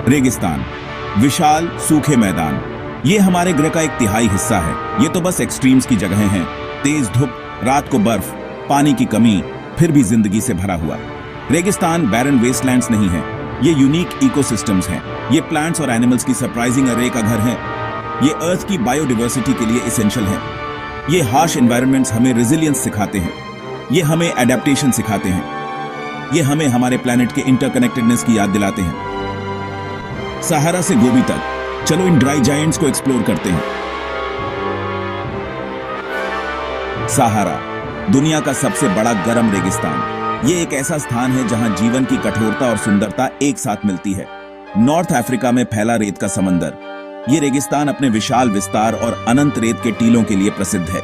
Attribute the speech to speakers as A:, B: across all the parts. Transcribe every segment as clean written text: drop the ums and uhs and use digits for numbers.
A: रेगिस्तान, विशाल सूखे मैदान, ये हमारे ग्रह का 1/3 हिस्सा है। ये तो बस एक्सट्रीम्स की जगहें हैं। तेज धूप, रात को बर्फ, पानी की कमी, फिर भी जिंदगी से भरा हुआ। रेगिस्तान बैरन वेस्टलैंड्स नहीं है, ये यूनिक इकोसिस्टम्स हैं। ये प्लांट्स और एनिमल्स की सरप्राइजिंग अरे का घर है। ये अर्थ की बायोडाइवर्सिटी के लिए एसेंशियल है। ये हार्श एनवायरनमेंट्स हमें रेजिलियंस सिखाते हैं। ये हमें एडेप्टेशन सिखाते हैं। ये हमें हमारे प्लैनेट के इंटरकनेक्टेडनेस की याद दिलाते हैं। सहारा से गोबी तक, चलो इन ड्राई जायंट्स को एक्सप्लोर करते हैं। सहारा, दुनिया का सबसे बड़ा गर्म रेगिस्तान। ये एक ऐसा स्थान है जहां जीवन की कठोरता और सुंदरता एक साथ मिलती है। नॉर्थ अफ्रीका में फैला रेत का समंदर। ये रेगिस्तान अपने विशाल विस्तार और अनंत रेत के टीलों के लिए प्रसिद्ध है।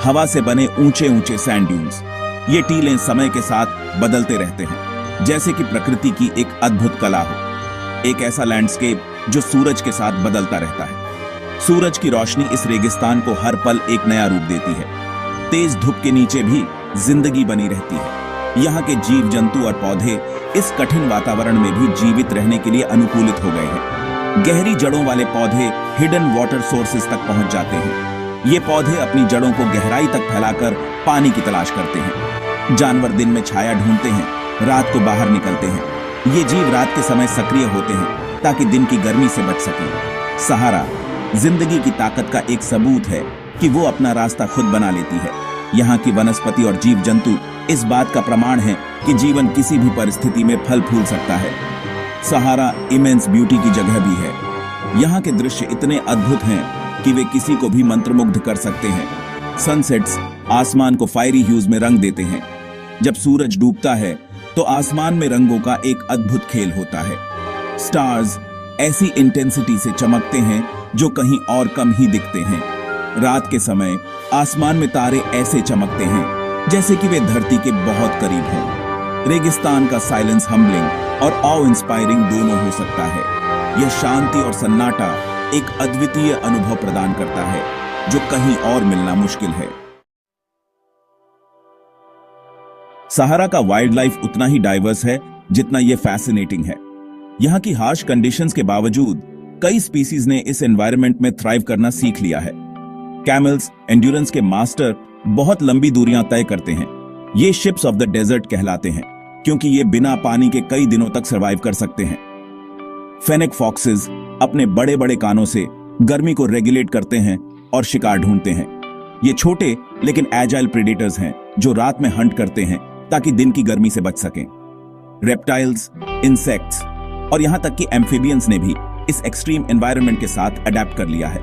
A: हवा से बने ऊंचे ऊंचे सैंड ड्यून्स। ये टीलें समय के साथ बदलते रहते हैं, जैसे कि प्रकृति की एक अद्भुत कला हो। एक ऐसा लैंडस्केप जो सूरज के साथ बदलता रहता है। सूरज की रोशनी इस रेगिस्तान को हर पल एक नया रूप देती है। तेज धूप के नीचे भी जिंदगी बनी रहती है। यहाँ के जीव जंतु और पौधे इस कठिन वातावरण में भी जीवित रहने के लिए अनुकूलित हो गए हैं। गहरी जड़ों वाले पौधे हिडन वाटर सोर्सेज तक पहुंच जाते हैं। ये पौधे अपनी जड़ों को गहराई तक फैलाकर पानी की तलाश करते हैं। जानवर दिन में छाया ढूंढते हैं, रात को बाहर निकलते हैं। ये जीव रात के समय सक्रिय होते हैं ताकि दिन की गर्मी से बच सके। सहारा जिंदगी की ताकत का एक सबूत है कि वो अपना रास्ता खुद बना लेती है। यहाँ की वनस्पति और जीव जंतु इस बात का प्रमाण है कि जीवन किसी भी परिस्थिति में फल फूल सकता है। सहारा इमेंस ब्यूटी की जगह भी है। यहाँ के दृश्य इतने अद्भुत हैं कि वे किसी को भी मंत्रमुग्ध कर सकते हैं। सनसेट्स आसमान को फायरी ह्यूज में रंग देते हैं। जब सूरज डूबता है तो आसमान में रंगों का एक अद्भुत खेल होता है। स्टार्स ऐसी इंटेंसिटी से चमकते हैं जो कहीं और कम ही दिखते हैं। रात के समय आसमान में तारे ऐसे चमकते हैं जैसे कि वे धरती के बहुत करीब हों। रेगिस्तान का साइलेंस हम्बलिंग और ऑ इंस्पायरिंग दोनों हो सकता है। यह शांति और सन्नाटा एक अद्वितीय अनुभव प्रदान करता है जो कहीं और मिलना मुश्किल है। सहारा का वाइल्ड लाइफ उतना ही डाइवर्स है जितना यह फैसिनेटिंग है। यहाँ की हार्श कंडीशंस के बावजूद कई स्पीसीज ने इस एनवायरनमेंट में थ्राइव करना सीख लिया है। कैमल्स एंड्योरेंस के मास्टर बहुत लंबी दूरियां तय करते हैं। ये शिप्स ऑफ द डेजर्ट कहलाते हैं क्योंकि ये बिना पानी के कई दिनों तक सर्वाइव कर सकते हैं। फेनेक फॉक्सेस अपने बड़े बड़े कानों से गर्मी को रेगुलेट करते हैं और शिकार ढूंढते हैं। ये छोटे लेकिन एजाइल प्रेडेटर्स हैं जो रात में हंट करते हैं ताकि दिन की गर्मी से बच सकें। रेप्टाइल्स, इंसेक्ट्स और यहां तक कि एम्फिबियंस ने भी इस एक्सट्रीम एनवायरनमेंट के साथ अडेप्ट कर लिया है।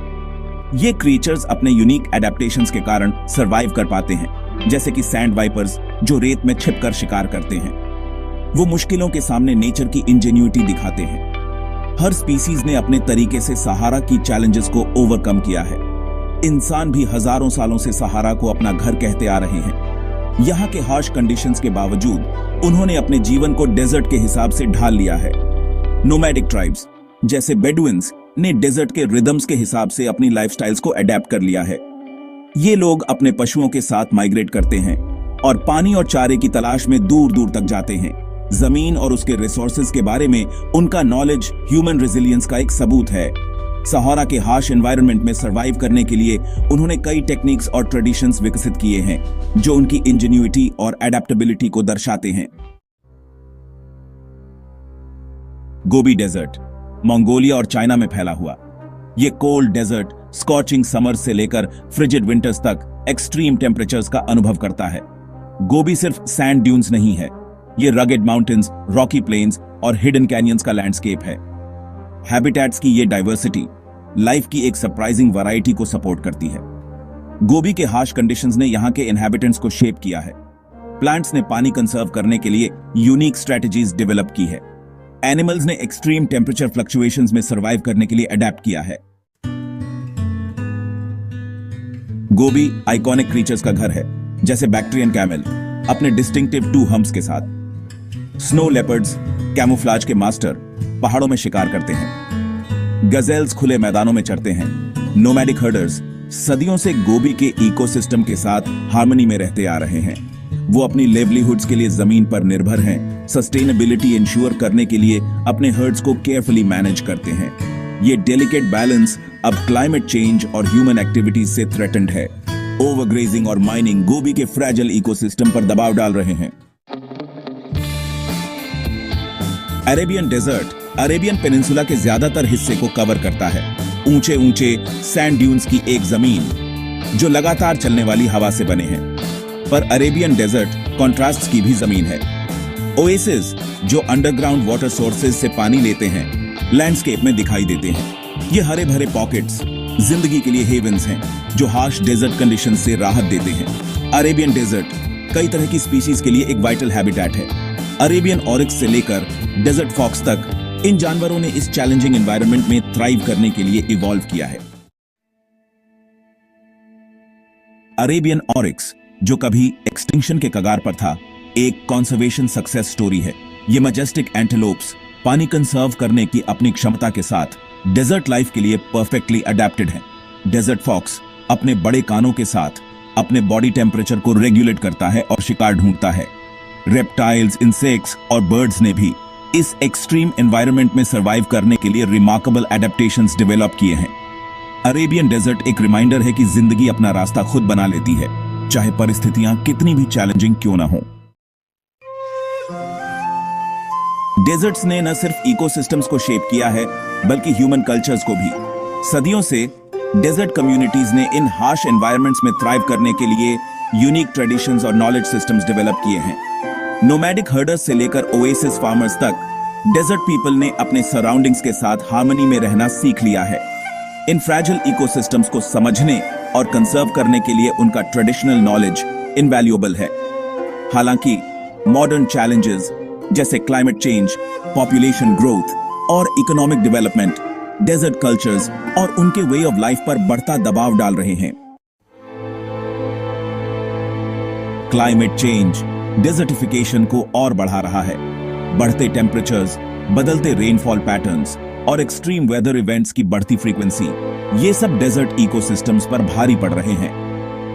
A: ये क्रीचर्स अपने यूनिक एडेप्टेशंस के कारण सरवाइव कर पाते हैं, जैसे कि सैंड वाइपर्स जो रेत में छिपकर शिकार करते हैं। वो मुश्किलों के सामने नेचर की इंजेन्युइटी दिखाते हैं। हर स्पीसीज ने अपने तरीके से सहारा की चैलेंजेस को ओवरकम किया है। इंसान भी हजारों सालों से सहारा को अपना घर कहते आ रहे हैं। यहाँ के हार्श कंडीशंस के बावजूद उन्होंने अपने जीवन को डेजर्ट के हिसाब से ढाल लिया है। नोमैडिक ट्राइब्स जैसे बेडुइन्स ने डेजर्ट के रिदम्स के हिसाब से अपनी लाइफस्टाइल्स को अडेप्ट कर लिया है। ये लोग अपने पशुओं के साथ माइग्रेट करते हैं और पानी और चारे की तलाश में दूर दूर तक जाते हैं। जमीन और उसके रिसोर्सेज के बारे में उनका नॉलेज ह्यूमन रेजिलियंस का एक सबूत है। सहारा के हार्श एनवायरनमेंट में सरवाइव करने के लिए उन्होंने कई टेक्निक्स और ट्रेडिशंस विकसित किए हैं जो उनकी इंजेन्युइटी और एडेप्टेबिलिटी को दर्शाते हैं। गोबी डेजर्ट मंगोलिया और चाइना में फैला हुआ। ये कोल्ड डेजर्ट स्कॉचिंग समर्स से लेकर फ्रिजिड विंटर्स तक एक्सट्रीम टेम्परेचर्स का अनुभव करता है। गोबी सिर्फ सैंड ड्यून्स नहीं है, ये रगेड माउंटेन्स, रॉकी प्लेन्स और हिडन कैनियंस का लैंडस्केप है। हैबिटेट्स की ये डाइवर्सिटी लाइफ की एक सरप्राइजिंग वैरायटी को सपोर्ट करती है। गोबी के हार्श कंडीशंस ने यहाँ के इनहैबिटेंट्स को शेप किया है। प्लांट्स ने पानी कंजर्व करने के लिए यूनिक स्ट्रेटजीज डेवलप की है। एनिमल्स ने एक्सट्रीम टेम्परेचर फ्लक्चुएशंस में सरवाइव करने के लिए अडेप्ट किया है। गोबी आइकॉनिक क्रीचर्स का घर है, जैसे बैक्ट्रियन कैमल अपने डिस्टिंक्टिव 2 हम्प्स के साथ। स्नो लेपर्ड्स कैमोफ्लाज के मास्टर पहाड़ों में शिकार करते हैं। गजेल्स खुले मैदानों में चरते हैं। नोमैडिक हर्डर्स सदियों से गोबी के इकोसिस्टम के साथ हार्मनी में रहते आ रहे हैं। वो अपनी लिवलीहुड्स के लिए जमीन पर निर्भर हैं, सस्टेनेबिलिटी इंश्योर करने के लिए अपने हर्ड्स को केयरफुली मैनेज करते हैं। ये डेलिकेट बैलेंस अब क्लाइमेट चेंज और ह्यूमन एक्टिविटीज से थ्रेटेंड है। ओवरग्रेजिंग और माइनिंग गोबी के फ्रैजाइल इकोसिस्टम पर दबाव डाल रहे हैं। अरेबियन डेजर्ट अरेबियन पेनिनसुला के ज्यादातर हिस्से को कवर करता है। ऊंचे ऊंचे सैंड ड्यून्स की एक जमीन जो लगातार चलने वाली हवा से बने हैं। पर अरेबियन डेजर्ट कॉन्ट्रास्ट की भी जमीन है। ओएसिस जो अंडरग्राउंड वाटर सोर्सेज से पानी लेते हैं, लैंडस्केप में दिखाई देते हैं। ये हरे भरे पॉकेट्स जिंदगी के लिए हेवंस हैं जो हार्श डेजर्ट कंडीशन से राहत देते हैं। अरेबियन डेजर्ट कई तरह की स्पीशीज के लिए एक वाइटल हैबिटेट है। अरेबियन ऑरिक्स से लेकर डेजर्ट फॉक्स तक इन जानवरों ने इस चैलेंजिंग एनवायरनमेंट में थ्राइव करने के लिए इवॉल्व किया है। अरेबियन ऑरिक्स जो कभी एक्सटिंक्शन के कगार पर था, एक कंजर्वेशन सक्सेस स्टोरी है। ये मैजेस्टिक एंटेलोप्स पानी कंजर्व करने की अपनी क्षमता के साथ डेजर्ट लाइफ के लिए परफेक्टली अडेप्टेड हैं। डेजर्ट फॉक्स अपने बड़े कानों के साथ अपने बॉडी टेम्परेचर को रेगुलेट करता है और शिकार ढूंढता है। रेप्टाइल्स, इंसेक्ट्स और बर्ड्स ने भी इस एक्सट्रीम एनवायरनमेंट में सर्वाइव करने के लिए रिमार्केबल एडेप्टेशंस डेवलप किए हैं। अरेबियन डेजर्ट एक रिमाइंडर है कि जिंदगी अपना रास्ता खुद बना लेती है, चाहे परिस्थितियां कितनी भी चैलेंजिंग क्यों ना हो। डेजर्ट्स ने न सिर्फ इकोसिस्टम्स को शेप किया है, बल्कि ह्यूमन कल्चर्स को भी। सदियों से डेजर्ट कम्युनिटीज ने इन हार्श एनवायरनमेंट्स में थ्राइव करने के लिए यूनिक ट्रेडिशंस और नॉलेज सिस्टम्स डेवलप किए हैं। नोमैडिक हर्डर्स से लेकर ओएसिस फार्मर्स तक डेजर्ट पीपल ने अपने सराउंडिंग्स के साथ हार्मनी में रहना सीख लिया है। इन फ्रैजाइल इकोसिस्टम्स को समझने और कंजर्व करने के लिए उनका ट्रेडिशनल नॉलेज इनवैल्यूएबल है। हालांकि मॉडर्न चैलेंजेस जैसे क्लाइमेट चेंज, पॉपुलेशन ग्रोथ और इकोनॉमिक डेवलपमेंट डेजर्ट कल्चर्स और उनके वे ऑफ लाइफ पर बढ़ता दबाव डाल रहे हैं। क्लाइमेट चेंज डेजर्टिफिकेशन को और बढ़ा रहा है। बढ़ते टेम्परेचर्स, बदलते रेनफॉल पैटर्न्स और एक्सट्रीम वेदर इवेंट्स की बढ़ती फ्रीक्वेंसी, ये सब डेजर्ट इकोसिस्टम्स पर भारी पड़ रहे हैं।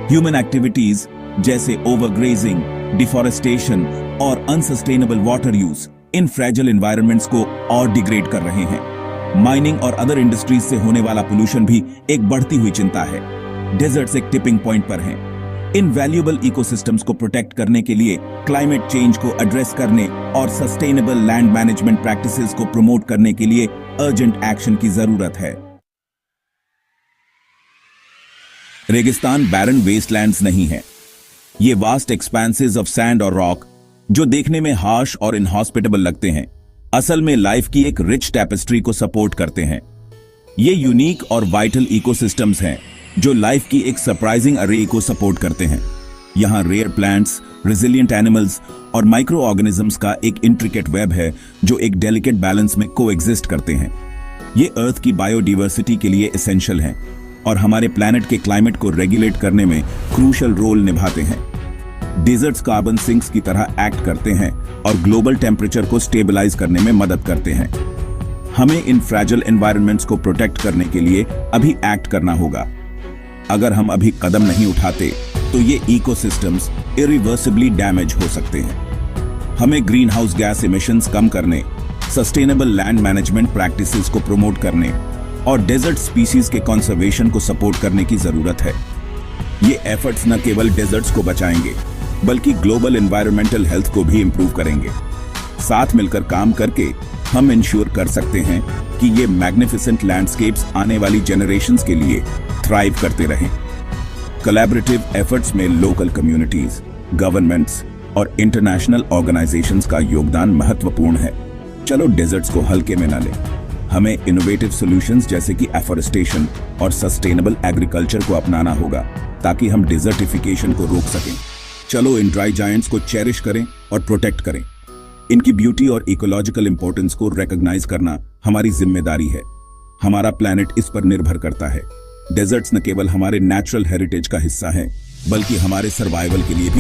A: ह्यूमन एक्टिविटीज जैसे ओवरग्रेजिंग, डिफॉरेस्टेशन और unsustainable water use in fragile environments को और डिग्रेड कर रहे हैं। माइनिंग और अदर इंडस्ट्रीज से होने वाला पोल्यूशन भी एक बढ़ती हुई चिंता है। डेजर्ट्स एक टिपिंग पॉइंट पर हैं। इन वैल्यूएबल इकोसिस्टम्स को प्रोटेक्ट करने के लिए, क्लाइमेट चेंज को एड्रेस करने और सस्टेनेबल लैंड मैनेजमेंट प्रैक्टिसेस को प्रमोट करने के लिए अर्जेंट एक्शन की जरूरत है। रेगिस्तान बैरन वेस्टलैंड्स नहीं है। ये वास्ट एक्सपेंसेस ऑफ सैंड और रॉक जो देखने में हार्श और इनहॉस्पिटेबल लगते हैं, असल में लाइफ की एक रिच टैपेस्ट्री को सपोर्ट करते हैं। ये यूनिक और वाइटल इकोसिस्टम्स हैं जो लाइफ की एक सरप्राइजिंग अरे को सपोर्ट करते हैं। यहाँ रेयर प्लांट्स, रेजिलिएंट एनिमल्स और माइक्रो ऑर्गेनिजम्स का एक इंट्रिकेट वेब है जो एक डेलिकेट बैलेंस में कोएग्जिस्ट करते हैं। ये अर्थ की बायोडाइवर्सिटी के लिए एसेंशियल हैं और हमारे प्लैनेट के क्लाइमेट को रेगुलेट करने में क्रूशियल रोल निभाते हैं। डेजर्ट्स कार्बन सिंक्स की तरह एक्ट करते हैं और ग्लोबल टेम्परेचर को स्टेबलाइज करने में मदद करते हैं। हमें इन फ्रैजाइल एनवायरनमेंट्स को प्रोटेक्ट करने के लिए अभी एक्ट करना होगा। अगर हम अभी कदम नहीं उठाते तो ये इकोसिस्टम्स इरिवर्सिबली डैमेज हो सकते हैं। हमें ग्रीन हाउस गैस इमिशंस कम करने, सस्टेनेबल लैंड मैनेजमेंट प्रैक्टिसेस को प्रमोट करने और डेजर्ट स्पीसीज के कंजर्वेशन को सपोर्ट करने की जरूरत है। ये एफर्ट्स न केवल डेजर्ट्स को बचाएंगे बल्कि ग्लोबल एनवायरमेंटल हेल्थ को भी इंप्रूव करेंगे। साथ मिलकर काम करके हम इंश्योर कर सकते हैं कि ये मैग्निफिसेंट लैंडस्केप्स आने वाली जनरेशंस के लिए थ्राइव करते रहें। कोलैबोरेटिव एफर्ट्स में लोकल कम्युनिटीज, गवर्नमेंट्स और इंटरनेशनल ऑर्गेनाइजेशंस का योगदान महत्वपूर्ण है। चलो डेजर्ट्स को हल्के में न लें। हमें इनोवेटिव सॉल्यूशंस जैसे कि एफोरेस्टेशन और सस्टेनेबल एग्रीकल्चर को अपनाना होगा ताकि हम डिजर्टिफिकेशन को रोक सकें। चलो इन ड्राई जायंट्स को चेरिश करें और प्रोटेक्ट करें। इनकी ब्यूटी और इकोलॉजिकल इंपॉर्टेंस को रिकॉग्नाइज करना हमारी जिम्मेदारी है। हमारा प्लैनेट इस पर निर्भर करता है। डेजर्ट्स न केवल हमारे नेचुरल हेरिटेज का हिस्सा हैं, बल्कि हमारे सर्वाइवल के लिए भी